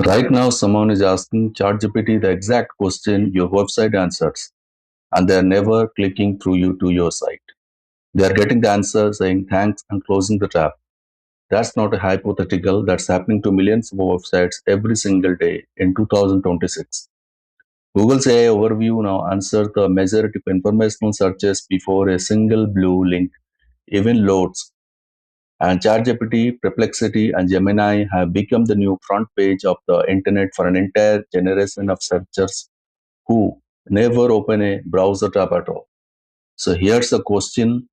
Right now, someone is asking ChatGPT the exact question your website answers, and they're never clicking through you to your site. They're getting the answer saying thanks and closing the tab. That's not a hypothetical, that's happening to millions of websites every single day in 2026. Google's AI overview now answers the majority of informational searches before a single blue link even loads. And ChatGPT, Perplexity, and Gemini have become the new front page of the internet for an entire generation of searchers who never open a browser tab at all. So here's a question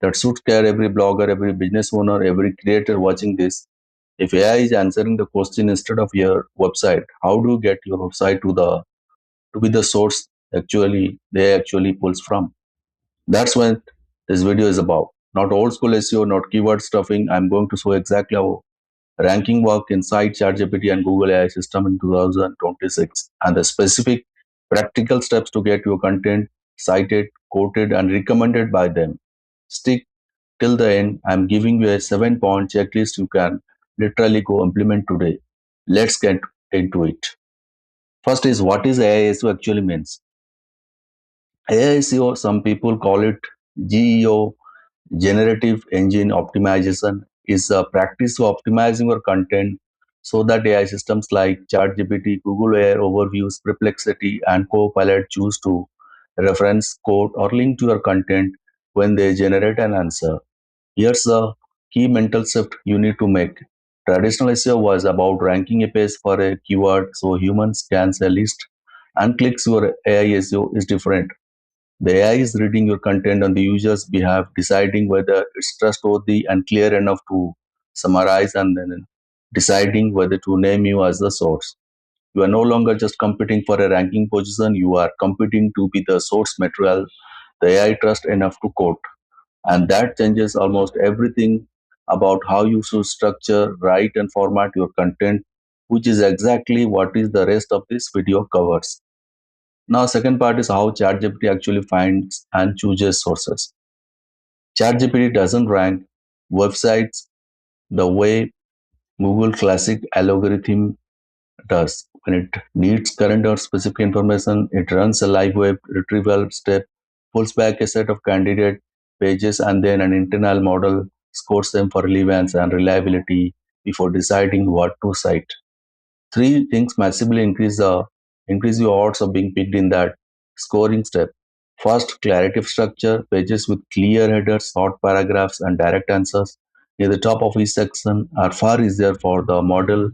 that should scare every blogger, every business owner, every creator watching this. If AI is answering the question instead of your website, how do you get your website to be the source they actually pulls from? That's what this video is about. Not old school SEO, not keyword stuffing. I'm going to show exactly how ranking work inside ChatGPT and Google AI system in 2026 and the specific practical steps to get your content cited, quoted, and recommended by them. Stick till the end. I'm giving you a 7 point checklist you can literally go implement today. Let's get into it. First is what is AI SEO actually means. AI SEO, some people call it GEO, Generative Engine Optimization, is a practice of optimizing your content so that AI systems like ChatGPT, Google AI Overviews, Perplexity, and Copilot choose to reference, quote, or link to your content when they generate an answer. Here's the key mental shift you need to make. Traditional SEO was about ranking a page for a keyword so humans scans a list and clicks. Your AI SEO is different. The AI is reading your content on the user's behalf, deciding whether it's trustworthy and clear enough to summarize, and then deciding whether to name you as the source. You are no longer just competing for a ranking position, you are competing to be the source material the AI trusts enough to quote. And that changes almost everything about how you should structure, write, and format your content, which is exactly what is the rest of this video covers. Now, second part is how ChatGPT actually finds and chooses sources. ChatGPT doesn't rank websites the way Google Classic algorithm does. When it needs current or specific information, it runs a live web retrieval step, pulls back a set of candidate pages, and then an internal model scores them for relevance and reliability before deciding what to cite. Three things massively increase your odds of being picked in that scoring step. First, clarity of structure, pages with clear headers, short paragraphs, and direct answers near the top of each section are far easier for the model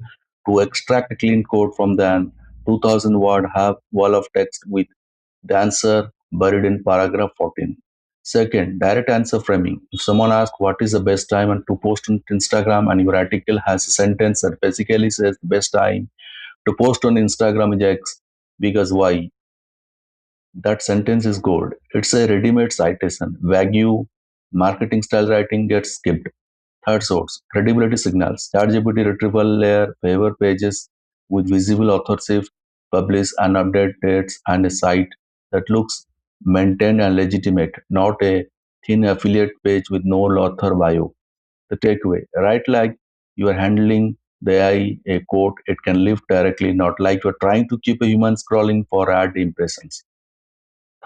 to extract a clean code from than 2000 word have wall of text with the answer buried in paragraph 14. Second, direct answer framing. If someone asks what is the best time and to post on Instagram and your article has a sentence that basically says the best time to post on Instagram is X because Y, that sentence is gold. It's a ready-made citation. Vague marketing style writing gets skipped. Third source, credibility signals. ChatGPT retrieval layer favor pages with visible authorship, publish and update dates, and a site that looks maintained and legitimate, not a thin affiliate page with no author bio. The takeaway, right? Like you are handling the AI a quote, it can live directly, not like you're trying to keep a human scrolling for ad impressions.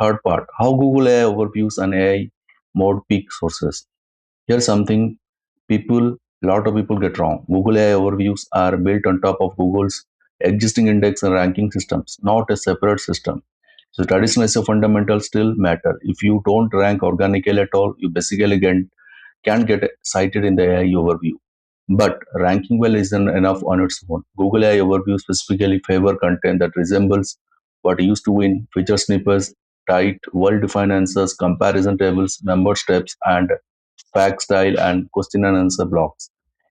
Third part, how Google AI overviews and AI mode peak sources. Here's something lot of people get wrong. Google AI overviews are built on top of Google's existing index and ranking systems, not a separate system. So traditional SEO fundamentals still matter. If you don't rank organically at all, you basically can get cited in the AI overview. But ranking well isn't enough on its own. Google AI overview specifically favor content that resembles what used to win feature snippets, tight, well-defined answers, comparison tables, number steps, and fact style and question and answer blocks.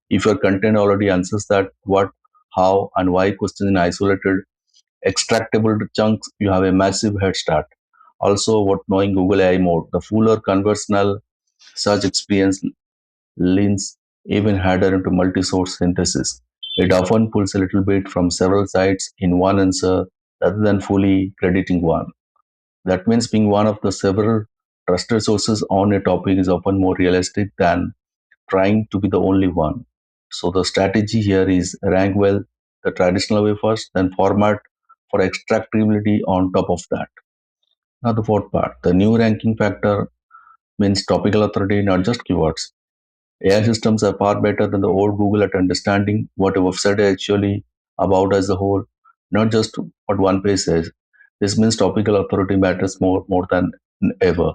If your content already answers that what, how, and why question in isolated, extractable chunks, you have a massive head start. Also, what knowing Google AI mode, the fuller conversational search experience leans even harder into multi-source synthesis. It often pulls a little bit from several sites in one answer rather than fully crediting one. That means being one of the several trusted sources on a topic is often more realistic than trying to be the only one. So the strategy here is rank well, the traditional way first, then format for extractability on top of that. Now, the fourth part, the new ranking factor means topical authority, not just keywords. AI systems are far better than the old Google at understanding what a website is actually about as a whole, not just what one page says. This means topical authority matters more than ever.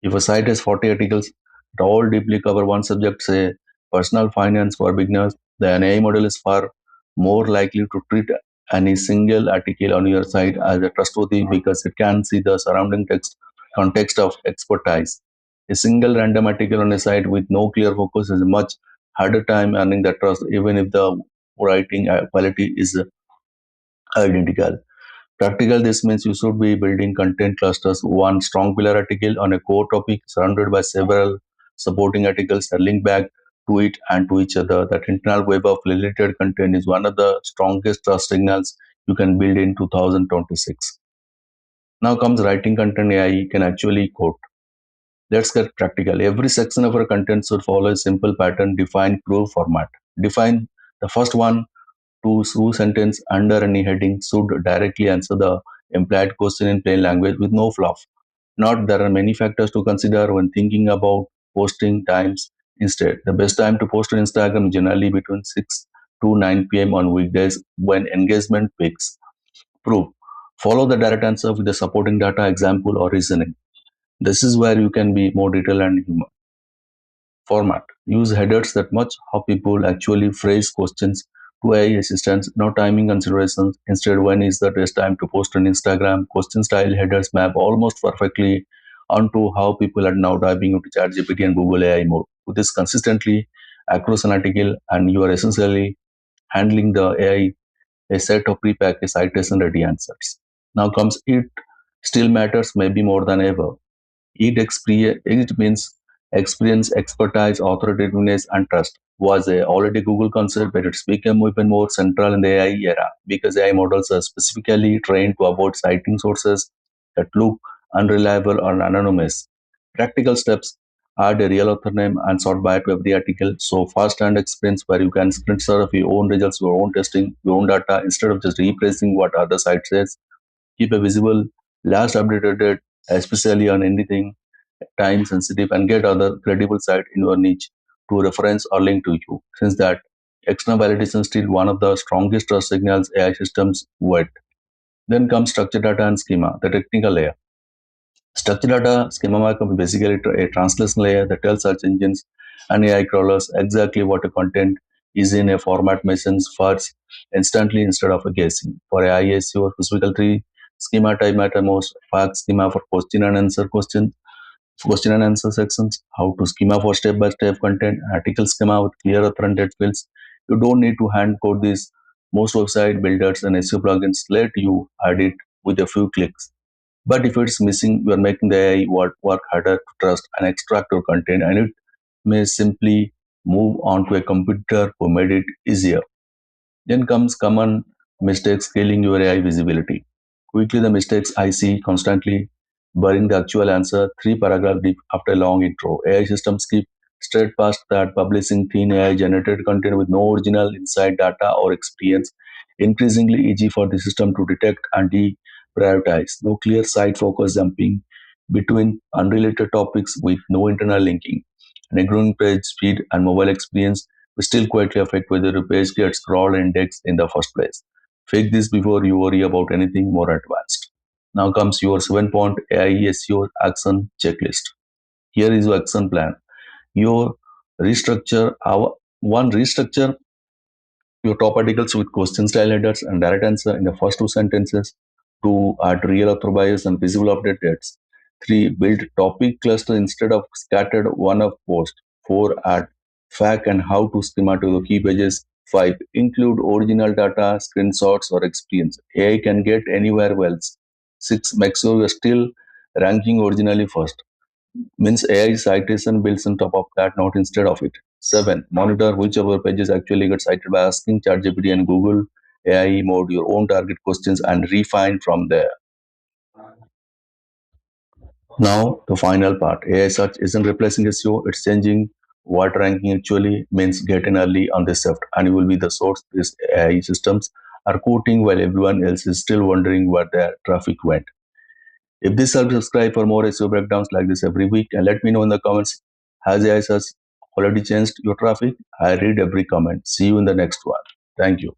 If a site has 40 articles that all deeply cover one subject, say personal finance for beginners, the AI model is far more likely to treat any single article on your site as a trustworthy because it can see the surrounding context of expertise. A single random article on a site with no clear focus is a much harder time earning that trust, even if the writing quality is identical. Practical, this means you should be building content clusters, one strong pillar article on a core topic surrounded by several supporting articles that link back to it and to each other. That internal web of related content is one of the strongest trust signals you can build in 2026. Now comes writing content AI can actually quote. Let's get practical. Every section of our content should follow a simple pattern, define proof format. Define the first one two sentence under any heading should directly answer the implied question in plain language with no fluff. Not there are many factors to consider when thinking about posting times. Instead, the best time to post on Instagram is generally between 6 to 9 p.m. on weekdays when engagement peaks. Proof. Follow the direct answer with the supporting data, example, or reasoning. This is where you can be more detailed and human. Format. Use headers that match how people actually phrase questions to AI assistants, no timing considerations. Instead, when is the best time to post on Instagram? Question style headers map almost perfectly onto how people are now diving into ChatGPT and Google AI mode. With this consistently across an article, and you are essentially handling the AI a set of prepackaged citation ready answers. Now comes it still matters maybe more than ever. It means experience, expertise, authoritativeness, and trust. Was a already Google concept, but it's become even more central in the AI era because AI models are specifically trained to avoid citing sources that look unreliable or anonymous. Practical steps: add a real author name and sort by to every article. So fast-hand experience where you can sprint serve your own results, your own testing, your own data instead of just rephrasing what other site says. Keep a visible last updated date, especially on anything time sensitive, and get other credible site in your niche to reference or link to you. Since that external validation is still one of the strongest trust signals AI systems wet. Then comes structured data and schema, the technical layer. Structured data schema markup is basically a translation layer that tells search engines and AI crawlers exactly what a content is in a format mentions first instantly instead of a guessing. For AI SEO, specifically schema type matter most. Fact schema for question and answer sections, how to schema for step-by-step content, article schema with clear author fields. You don't need to hand code this. Most website builders and SEO plugins let you add it with a few clicks. But if it's missing, you are making the AI work harder to trust and extract your content, and it may simply move on to a computer who made it easier. Then comes common mistakes scaling your AI visibility. Quickly, the mistakes I see constantly burying the actual answer 3 paragraphs deep after a long intro. AI systems skip straight past that, publishing thin AI generated content with no original inside data or experience, increasingly easy for the system to detect and deprioritize. No clear site focus, jumping between unrelated topics with no internal linking. And a growing page speed and mobile experience will still quietly affect whether a page gets crawled and indexed in the first place. Fix this before you worry about anything more advanced. Now comes your 7-point AI SEO action checklist. Here is your action plan. Your restructure your top articles with question style headers and direct answer in the first 2 sentences. 2. Add real author bios and visible update dates. 3. Build topic cluster instead of scattered one of post. 4. Add fact and how to schema to the key pages. 5. Include original data, screenshots, or experience. AI can get anywhere else. 6. Make sure you're still ranking originally first means AI citation builds on top of that, not instead of it. 7. Monitor which of your pages actually get cited by asking ChatGPT and Google AI mode your own target questions and refine from there. Now, the final part. AI search isn't replacing SEO, it's changing what ranking actually means. Get in early on this shift, and you will be the source these AI systems are quoting while everyone else is still wondering where their traffic went. If this helps, subscribe for more SEO breakdowns like this every week and let me know in the comments, has AI search already changed your traffic? I read every comment. See you in the next one. Thank you.